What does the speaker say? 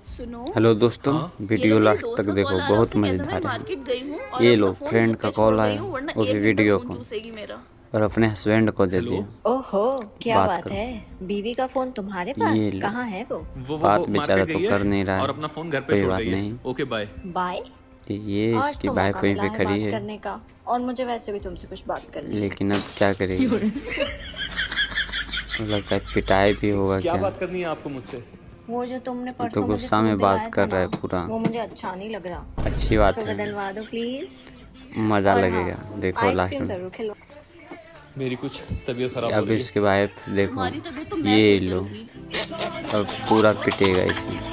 सुनो। हेलो दोस्तों, हाँ? वीडियो लास्ट तक देखो, बहुत मजेदार है। ये लो, फ्रेंड का कॉल आया, वो भी वीडियो कॉल, और अपने हस्बैंड को दे हेलो। दिया। ओहो, क्या बात बात करो। है। बीवी का फोन तुम्हारे ये पास? लो, कहाँ है वो? बात बेचारा मार्केट तो गई है कर नहीं रहा और है। अपना फोन घर पे कोई छोड़ बात गई है। नहीं, ओके बाय। बाय। ये आज इसकी तो वाइफ मौका वहीं मिला पे है खड़ी बात है, करने का, और मुझे वैसे भी तुमसे कुछ बात करनी है। लेकिन अब क्या करेगी। लगता है पिटाई भी होगा क्या क्या। बात करनी है आपको मुझसे? वो जो तुमने ये तो परसों मुझे गुस्सा सूट में दिलाया बात था कर रहा है ना, पूरा। वो मुझे अच्छा नहीं लग रहा, अच्छी बात तो है, बदलवा दो प्लीज। मजा और लगेगा। हाँ, देखो लास्ट आइसक्रीम में जरूर खिलो। मेरी कुछ तबीयत खराब हो अब रही है। इसकी वाइफ देखो, ये लो, अब पूरा पिटेगा इसे।